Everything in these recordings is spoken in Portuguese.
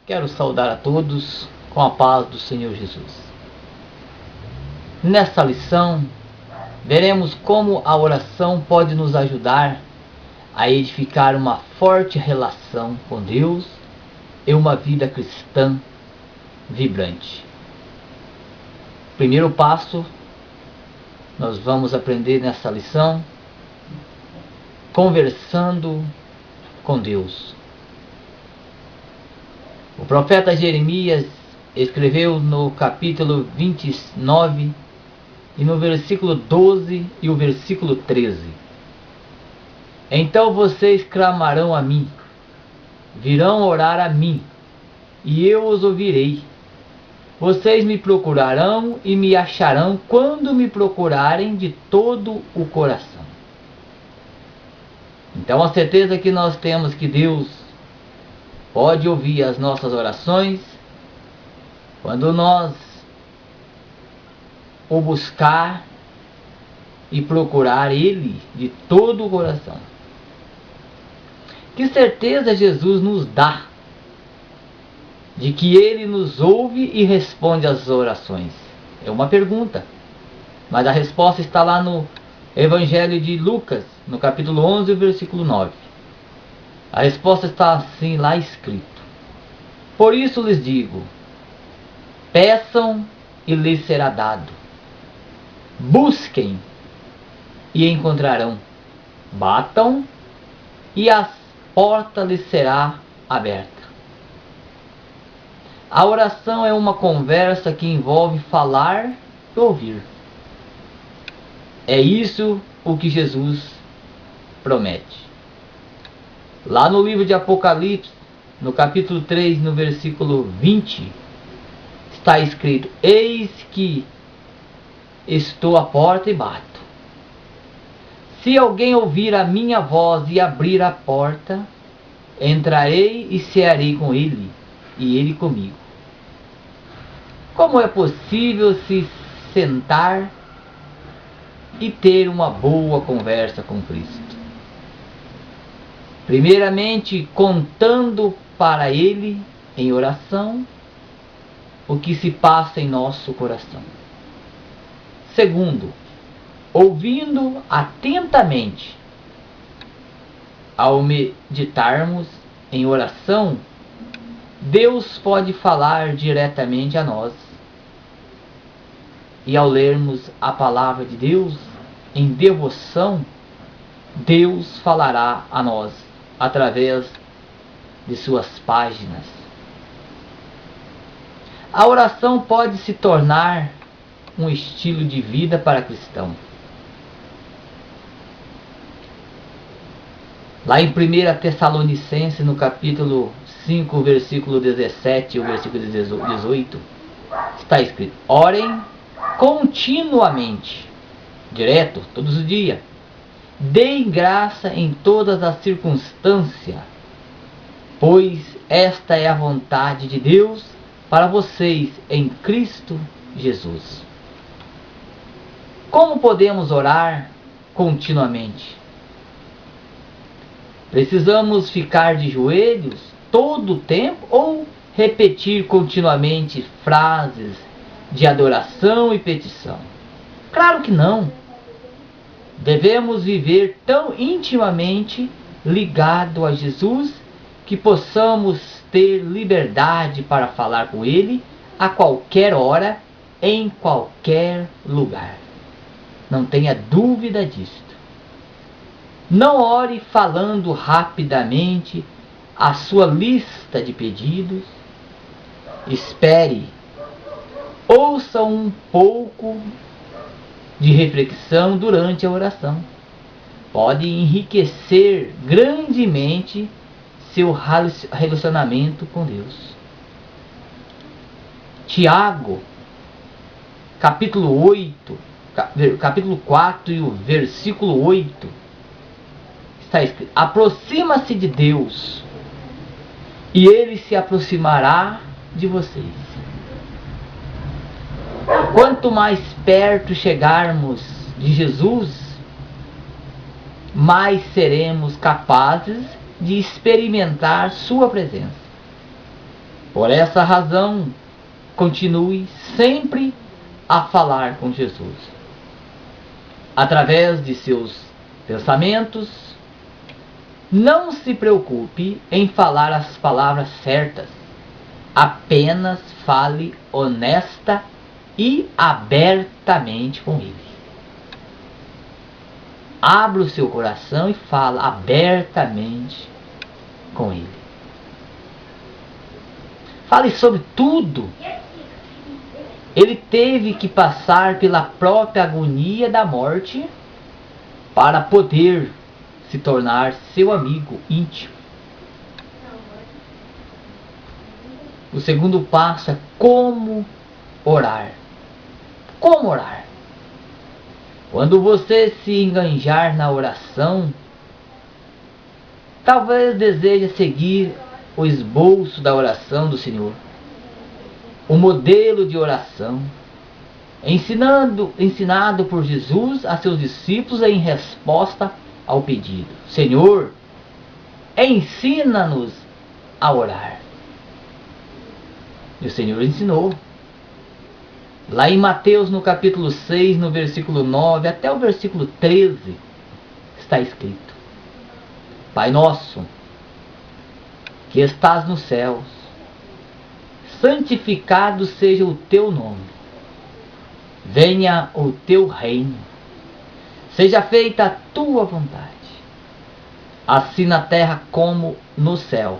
Quero saudar a todos com a paz do Senhor Jesus. Nesta lição, veremos como a oração pode nos ajudar a edificar uma forte relação com Deus e uma vida cristã vibrante. Primeiro passo, nós vamos aprender nessa lição, conversando com Deus. O profeta Jeremias escreveu no capítulo 29 e no versículo 12 e o versículo 13: Então vocês clamarão a mim, virão orar a mim, e eu os ouvirei. Vocês me procurarão e me acharão quando me procurarem de todo o coração. Então a certeza que nós temos que Deus pode ouvir as nossas orações quando nós o buscar e procurar Ele de todo o coração. Que certeza Jesus nos dá de que Ele nos ouve e responde às orações? É uma pergunta, mas a resposta está lá no Evangelho de Lucas, no capítulo 11, versículo 9. A resposta está assim lá escrito: Por isso lhes digo, peçam e lhes será dado. Busquem e encontrarão. Batam e a porta lhes será aberta. A oração é uma conversa que envolve falar e ouvir. É isso o que Jesus promete. Lá no livro de Apocalipse, no capítulo 3, no versículo 20, está escrito: Eis que estou à porta e bato. Se alguém ouvir a minha voz e abrir a porta, entrarei e cearei com ele, e ele comigo. Como é possível se sentar e ter uma boa conversa com Cristo? Primeiramente, contando para Ele, em oração, o que se passa em nosso coração. Segundo, ouvindo atentamente. Ao meditarmos em oração, Deus pode falar diretamente a nós. E ao lermos a palavra de Deus em devoção, Deus falará a nós através de suas páginas. A oração pode se tornar um estilo de vida para cristão. Lá em 1 Tessalonicenses, no capítulo 5, versículo 17 e o versículo 18, está escrito: Orem continuamente, direto, todos os dias. Deem graça em todas as circunstâncias, pois esta é a vontade de Deus para vocês em Cristo Jesus. Como podemos orar continuamente? Precisamos ficar de joelhos todo o tempo ou repetir continuamente frases de adoração e petição? Claro que não. Devemos viver tão intimamente ligado a Jesus que possamos ter liberdade para falar com Ele a qualquer hora, em qualquer lugar. Não tenha dúvida disto. Não ore falando rapidamente a sua lista de pedidos. Espere. Ouça um pouco de reflexão durante a oração. Pode enriquecer grandemente seu relacionamento com Deus. Tiago, capítulo 4 e o versículo 8, está escrito: Aproxima-se de Deus, e Ele se aproximará de vocês. Quanto mais perto chegarmos de Jesus, mais seremos capazes de experimentar sua presença. Por essa razão, continue sempre a falar com Jesus. Através de seus pensamentos, não se preocupe em falar as palavras certas. Apenas fale honesta e abertamente com Ele. Abra o seu coração e fala abertamente com Ele. Fale sobre tudo. Ele teve que passar pela própria agonia da morte para poder se tornar seu amigo íntimo. O segundo passo é como orar. Como orar? Quando você se enganjar na oração, talvez deseje seguir o esboço da oração do Senhor, o modelo de oração, ensinado por Jesus a seus discípulos em resposta ao pedido: Senhor, ensina-nos a orar. E o Senhor ensinou. Lá em Mateus, no capítulo 6, no versículo 9 até o versículo 13, está escrito: Pai nosso, que estás nos céus, santificado seja o teu nome. Venha o teu reino. Seja feita a tua vontade, assim na terra como no céu.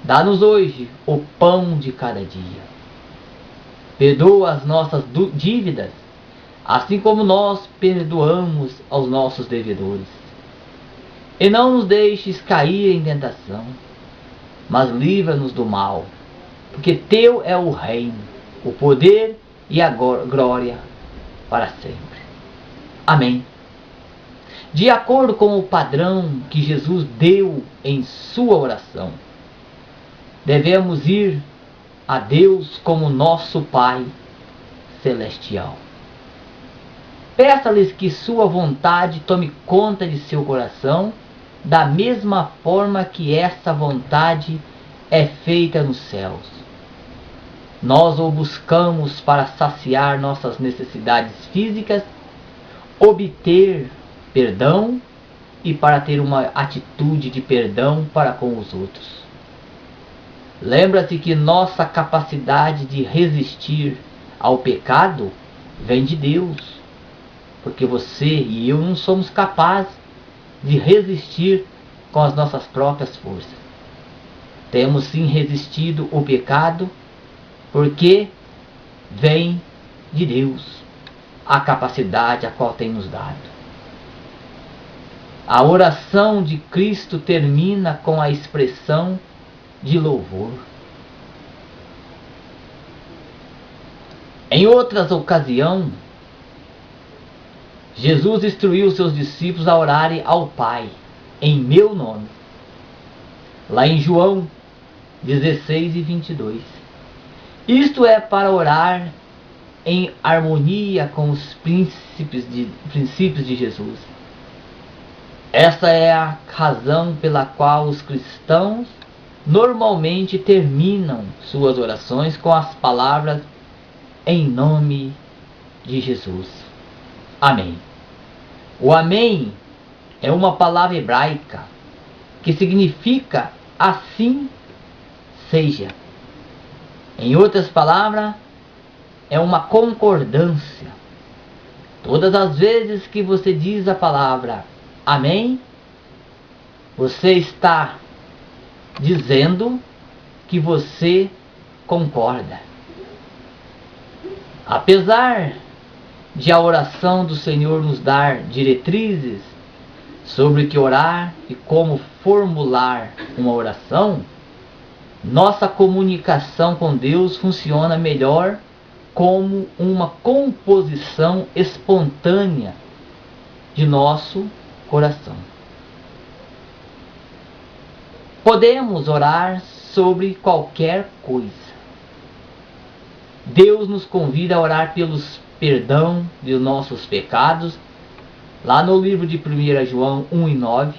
Dá-nos hoje o pão de cada dia. Perdoa as nossas dívidas, assim como nós perdoamos aos nossos devedores. E não nos deixes cair em tentação, mas livra-nos do mal, porque teu é o reino, o poder e a glória para sempre. Amém. De acordo com o padrão que Jesus deu em sua oração, devemos ir a Deus como nosso Pai Celestial. Peça-lhes que sua vontade tome conta de seu coração, da mesma forma que essa vontade é feita nos céus. Nós o buscamos para saciar nossas necessidades físicas, obter perdão e para ter uma atitude de perdão para com os outros. Lembra-se que nossa capacidade de resistir ao pecado vem de Deus, porque você e eu não somos capazes de resistir com as nossas próprias forças. Temos sim resistido ao pecado, porque vem de Deus a capacidade a qual tem nos dado. A oração de Cristo termina com a expressão de louvor. Em outras ocasiões, Jesus instruiu seus discípulos a orarem ao Pai em meu nome. Lá em João 16:22. Isto é para orar em harmonia com os princípios de Jesus. Essa é a razão pela qual os cristãos normalmente terminam suas orações com as palavras em nome de Jesus. Amém. O amém é uma palavra hebraica que significa assim seja. Em outras palavras, é uma concordância. Todas as vezes que você diz a palavra amém, você está dizendo que você concorda. Apesar de a oração do Senhor nos dar diretrizes sobre o que orar e como formular uma oração, nossa comunicação com Deus funciona melhor como uma composição espontânea de nosso coração. Podemos orar sobre qualquer coisa. Deus nos convida a orar pelos perdão de nossos pecados, lá no livro de 1 João 1:9,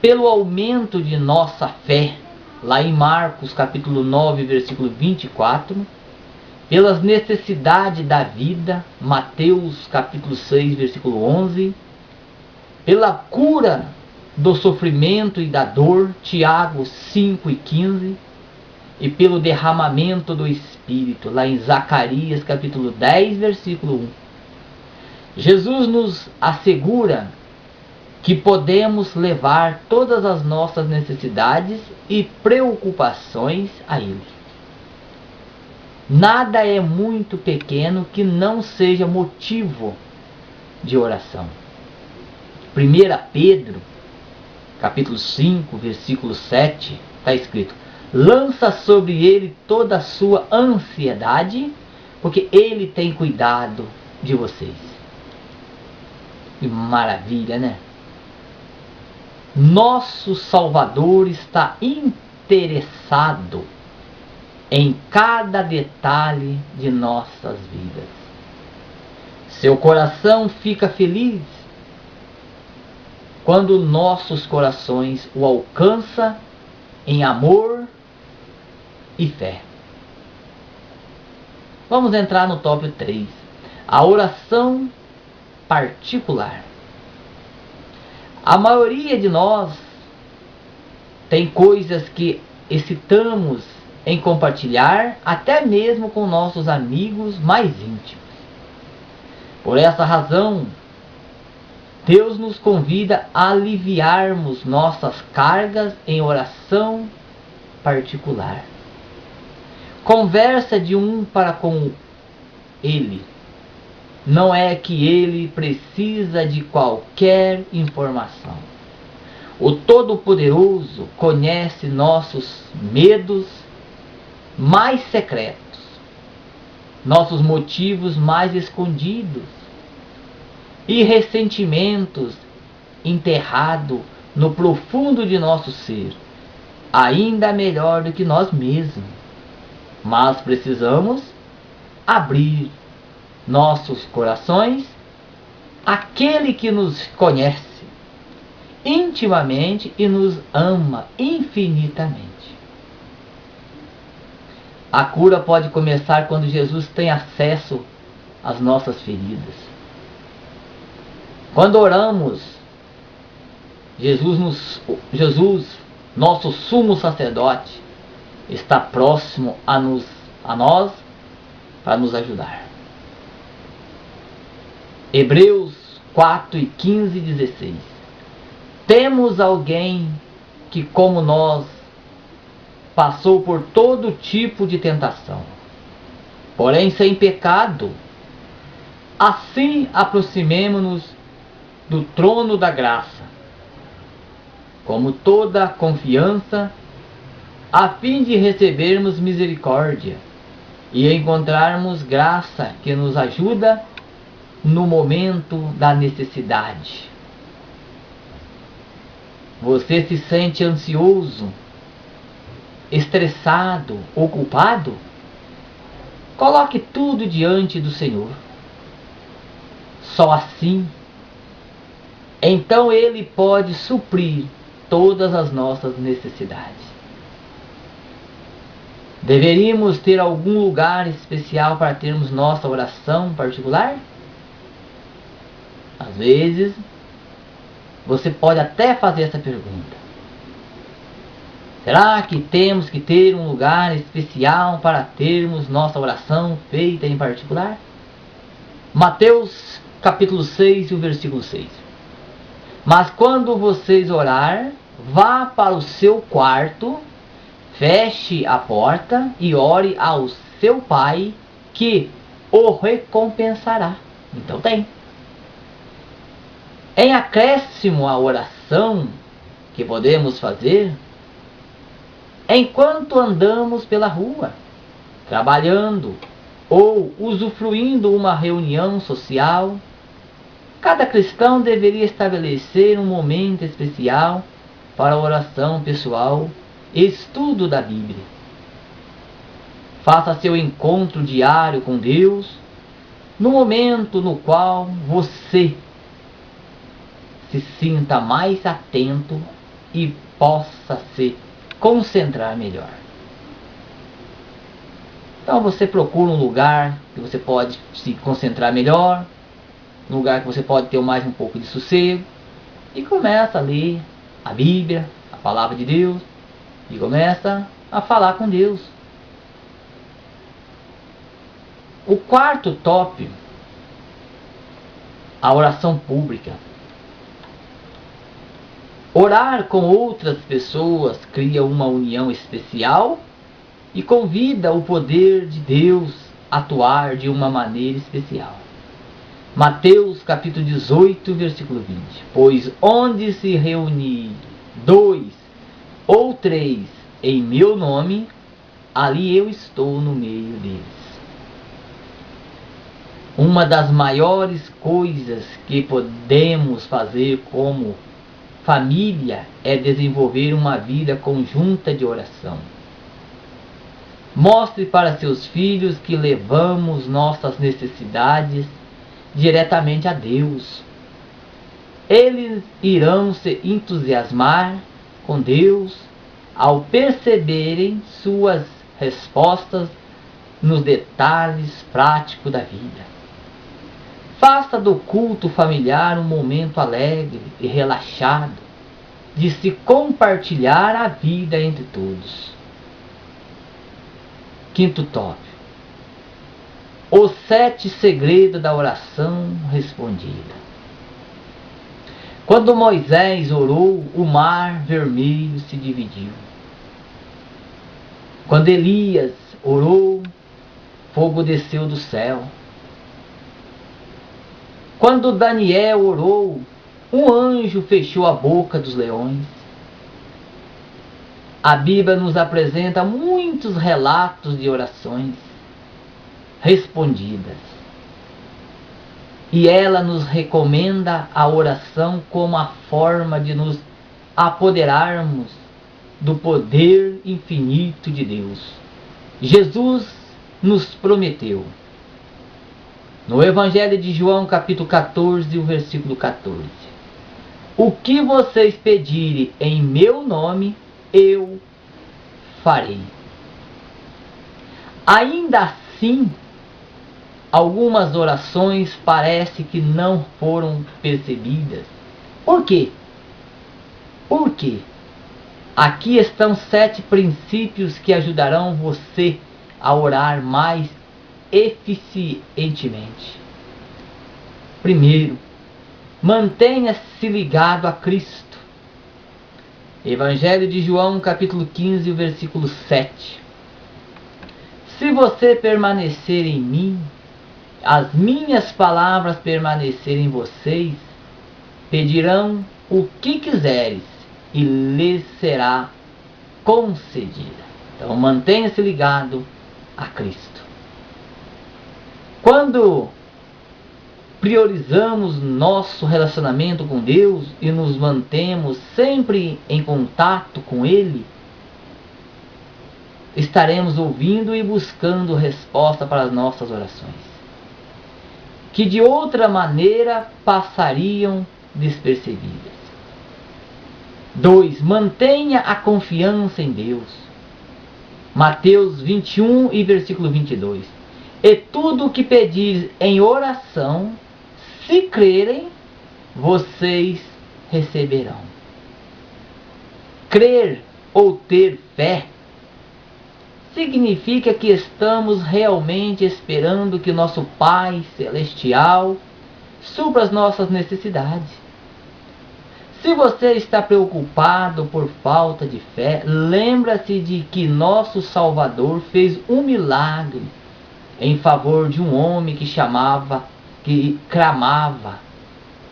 pelo aumento de nossa fé, lá em Marcos capítulo 9, versículo 24, pelas necessidades da vida, Mateus capítulo 6, versículo 11, pela cura do sofrimento e da dor, Tiago 5 e 15, e pelo derramamento do Espírito, lá em Zacarias capítulo 10, versículo 1. Jesus nos assegura que podemos levar todas as nossas necessidades e preocupações a Ele. Nada é muito pequeno que não seja motivo de oração. 1 Pedro, capítulo 5, versículo 7, está escrito: lança sobre Ele toda a sua ansiedade, porque Ele tem cuidado de vocês. Que maravilha, né? Nosso Salvador está interessado em cada detalhe de nossas vidas. Seu coração fica feliz quando nossos corações o alcançam em amor e fé. Vamos entrar no tópico 3. A oração particular. A maioria de nós tem coisas que excitamos em compartilhar, até mesmo com nossos amigos mais íntimos. Por essa razão, Deus nos convida a aliviarmos nossas cargas em oração particular. Conversa de um para com Ele. Não é que Ele precisa de qualquer informação. O Todo-Poderoso conhece nossos medos mais secretos, nossos motivos mais escondidos e ressentimentos enterrados no profundo de nosso ser, ainda melhor do que nós mesmos. Mas precisamos abrir nossos corações àquele que nos conhece intimamente e nos ama infinitamente. A cura pode começar quando Jesus tem acesso às nossas feridas. Quando oramos, Jesus, nosso sumo sacerdote, está próximo a nós para nos ajudar. Hebreus 4 e 15 e 16. Temos alguém que, como nós, passou por todo tipo de tentação, porém sem pecado. Assim aproximemo-nos do trono da graça, como toda confiança, a fim de recebermos misericórdia e encontrarmos graça que nos ajuda no momento da necessidade. Você se sente ansioso, estressado ou culpado? Coloque tudo diante do Senhor. Só assim, então Ele pode suprir todas as nossas necessidades. Deveríamos ter algum lugar especial para termos nossa oração particular? Às vezes, você pode até fazer essa pergunta. Será que temos que ter um lugar especial para termos nossa oração feita em particular? Mateus capítulo 6 e o versículo 6. Mas quando vocês orar, vá para o seu quarto, feche a porta e ore ao seu Pai, que o recompensará. Então tem. Em acréscimo à oração que podemos fazer, enquanto andamos pela rua, trabalhando ou usufruindo uma reunião social, cada cristão deveria estabelecer um momento especial para a oração pessoal e estudo da Bíblia. Faça seu encontro diário com Deus no momento no qual você se sinta mais atento e possa se concentrar melhor. Então você procura um lugar que você pode se concentrar melhor, um lugar que você pode ter mais um pouco de sossego, e começa a ler a Bíblia, a Palavra de Deus, e começa a falar com Deus. O quarto tópico, a oração pública. Orar com outras pessoas cria uma união especial e convida o poder de Deus a atuar de uma maneira especial. Mateus capítulo 18, versículo 20. Pois onde se reunir 2 ou 3 em meu nome, ali eu estou no meio deles. Uma das maiores coisas que podemos fazer como família é desenvolver uma vida conjunta de oração. Mostre para seus filhos que levamos nossas necessidades diretamente a Deus. Eles irão se entusiasmar com Deus ao perceberem suas respostas nos detalhes práticos da vida. Faça do culto familiar um momento alegre e relaxado de se compartilhar a vida entre todos. Quinto tópico. Os 7 segredos da oração respondida. Quando Moisés orou, o mar vermelho se dividiu. Quando Elias orou, fogo desceu do céu. Quando Daniel orou, um anjo fechou a boca dos leões. A Bíblia nos apresenta muitos relatos de orações respondidas. E ela nos recomenda a oração como a forma de nos apoderarmos do poder infinito de Deus. Jesus nos prometeu, no Evangelho de João, capítulo 14, o versículo 14. O que vocês pedirem em meu nome, eu farei. Ainda assim, algumas orações parece que não foram percebidas. Por quê? Por quê? Aqui estão 7 princípios que ajudarão você a orar mais eficientemente. Primeiro, mantenha-se ligado a Cristo. Evangelho de João, capítulo 15, versículo 7. Se você permanecer em mim, as minhas palavras permanecerem em vocês, pedirão o que quiseres e lhes será concedida. Então mantenha-se ligado a Cristo. Quando priorizamos nosso relacionamento com Deus e nos mantemos sempre em contato com Ele, estaremos ouvindo e buscando resposta para as nossas orações, que de outra maneira passariam despercebidas. 2. Mantenha a confiança em Deus. Mateus 21 e versículo 22. E tudo o que pedires em oração, se crerem, vocês receberão. Crer ou ter fé significa que estamos realmente esperando que nosso Pai Celestial supra as nossas necessidades. Se você está preocupado por falta de fé, lembra-se de que nosso Salvador fez um milagre em favor de um homem que clamava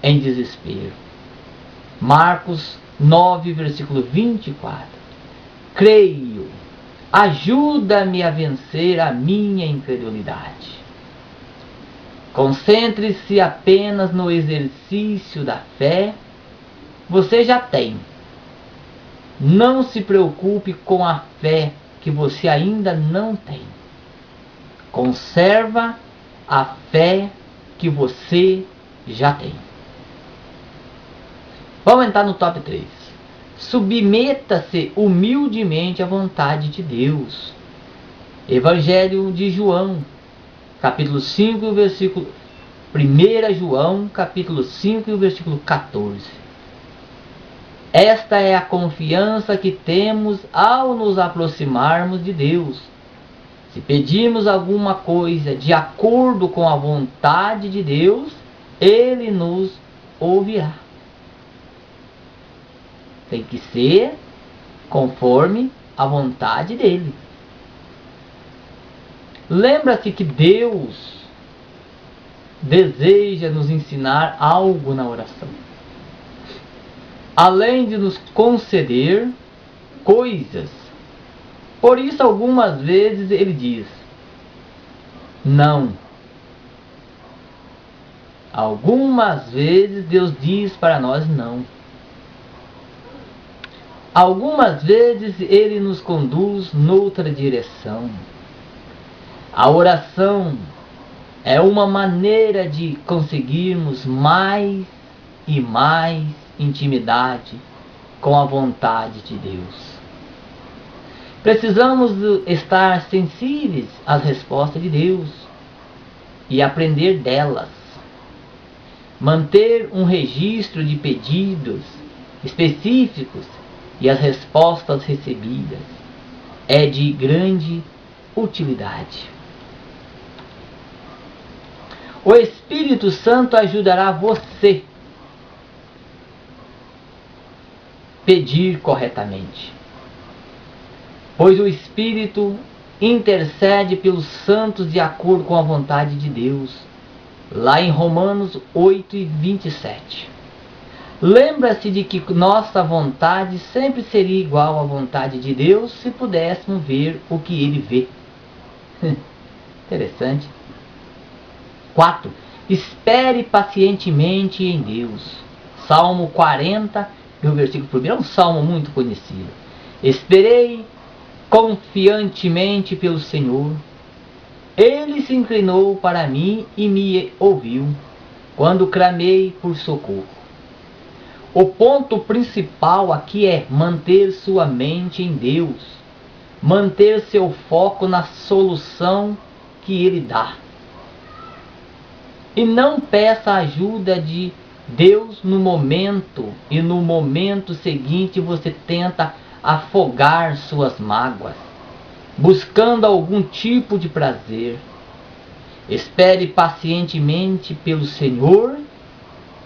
em desespero. Marcos 9, versículo 24. Creio, ajuda-me a vencer a minha incredulidade. Concentre-se apenas no exercício da fé. Você já tem. Não se preocupe com a fé que você ainda não tem. Conserva a fé que você já tem. Vamos entrar no top 3. Submeta-se humildemente à vontade de Deus. Evangelho de João, capítulo 5, versículo 1 João, capítulo 5, versículo 14. Esta é a confiança que temos ao nos aproximarmos de Deus. Se pedirmos alguma coisa de acordo com a vontade de Deus, Ele nos ouvirá. Tem que ser conforme a vontade dele. Lembra-se que Deus deseja nos ensinar algo na oração. Além de nos conceder coisas. Por isso, algumas vezes ele diz não. Algumas vezes Deus diz para nós não. Algumas vezes ele nos conduz noutra direção. A oração é uma maneira de conseguirmos mais e mais intimidade com a vontade de Deus. Precisamos estar sensíveis às respostas de Deus e aprender delas. Manter um registro de pedidos específicos e as respostas recebidas é de grande utilidade. O Espírito Santo ajudará você a pedir corretamente, pois o Espírito intercede pelos santos de acordo com a vontade de Deus, lá em Romanos 8 e 27. Lembra-se de que nossa vontade sempre seria igual à vontade de Deus se pudéssemos ver o que Ele vê. Interessante. 4. Espere pacientemente em Deus. Salmo 40, no versículo 1, é um salmo muito conhecido. Esperei confiantemente pelo Senhor. Ele se inclinou para mim e me ouviu, quando clamei por socorro. O ponto principal aqui é manter sua mente em Deus, manter seu foco na solução que Ele dá. E não peça a ajuda de Deus no momento, e no momento seguinte você tenta afogar suas mágoas, buscando algum tipo de prazer. Espere pacientemente pelo Senhor.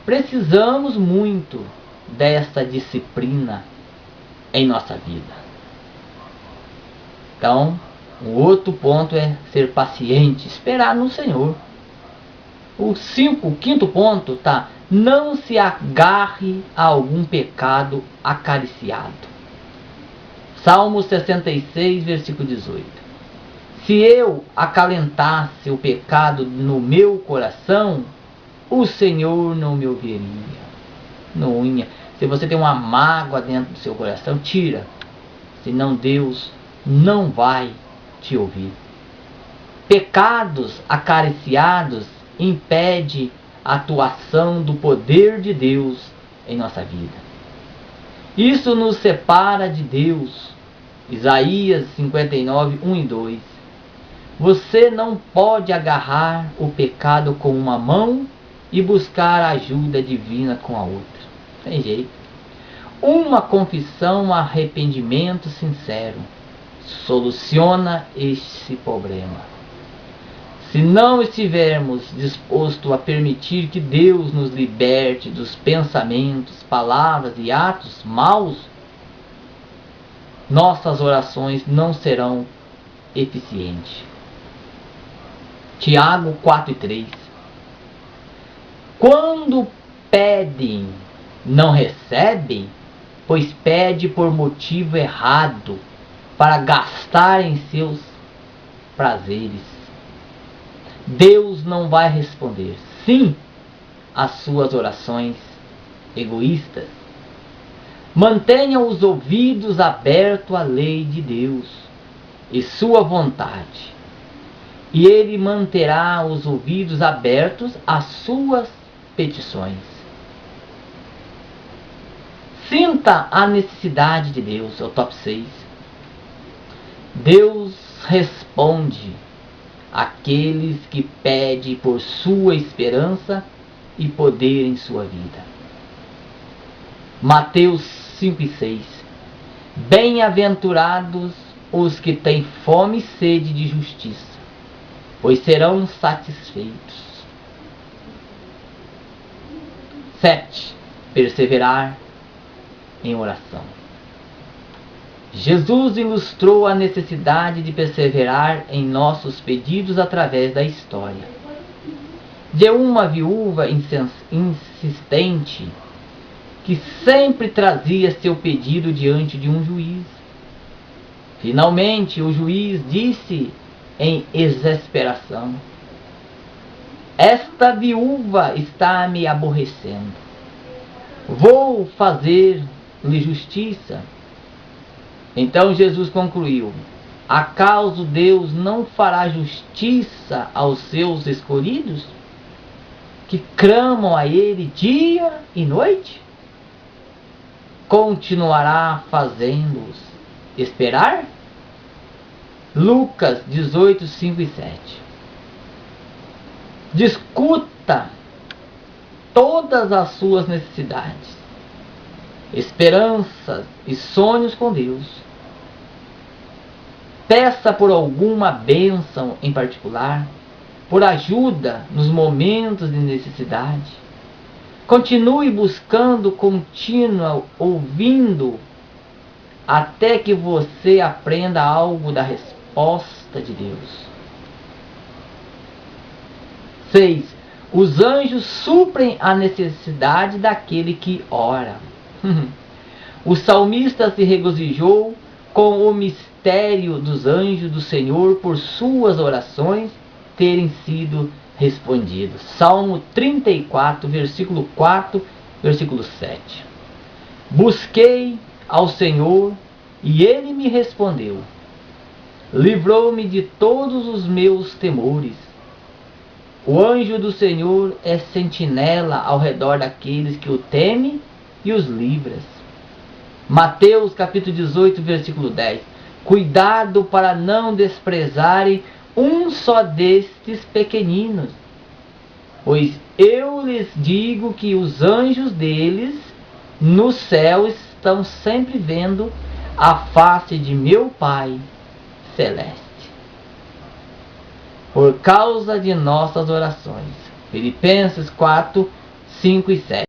Precisamos muito dessa disciplina em nossa vida. Então, o outro ponto é ser paciente, esperar no Senhor. O quinto ponto tá: não se agarre a algum pecado acariciado. Salmo 66, versículo 18. Se eu acalentasse o pecado no meu coração, o Senhor não me ouviria. Não ia. Se você tem uma mágoa dentro do seu coração, tira. Senão Deus não vai te ouvir. Pecados acariciados impede a atuação do poder de Deus em nossa vida. Isso nos separa de Deus. Isaías 59, 1 e 2. Você não pode agarrar o pecado com uma mão e buscar a ajuda divina com a outra. Tem jeito. Uma confissão, um arrependimento sincero soluciona esse problema. Se não estivermos dispostos a permitir que Deus nos liberte dos pensamentos, palavras e atos maus, nossas orações não serão eficientes. Tiago 4 e 3. Quando pedem, não recebem, pois pede por motivo errado, para gastar em seus prazeres. Deus não vai responder sim às suas orações egoístas. Mantenha os ouvidos abertos à lei de Deus e sua vontade, e Ele manterá os ouvidos abertos às suas petições. Sinta a necessidade de Deus, é o top 6. Deus responde àqueles que pedem por sua esperança e poder em sua vida. Mateus 5 e 6. Bem-aventurados os que têm fome e sede de justiça, pois serão satisfeitos. 7. Perseverar em oração. Jesus ilustrou a necessidade de perseverar em nossos pedidos através da história de uma viúva insistente que sempre trazia seu pedido diante de um juiz. Finalmente, o juiz disse em exasperação: esta viúva está me aborrecendo. Vou fazer-lhe justiça. Então Jesus concluiu: acaso Deus não fará justiça aos seus escolhidos, que clamam a Ele dia e noite? Continuará fazendo-os esperar? Lucas 18, 5 e 7. Discuta todas as suas necessidades, esperanças e sonhos com Deus. Peça por alguma bênção em particular, por ajuda nos momentos de necessidade. Continue buscando contínua, ouvindo, até que você aprenda algo da resposta de Deus. 6. Os anjos suprem a necessidade daquele que ora. O salmista se regozijou com o mistério dos anjos do Senhor por suas orações terem sido respondidas. Salmo 34, versículo 4, versículo 7. Busquei ao Senhor e Ele me respondeu. Livrou-me de todos os meus temores. O anjo do Senhor é sentinela ao redor daqueles que o temem e os livra. Mateus capítulo 18, versículo 10. Cuidado para não desprezarem um só destes pequeninos, pois eu lhes digo que os anjos deles no céu estão sempre vendo a face de meu Pai celeste. Por causa de nossas orações. Filipenses 4, 5 e 7.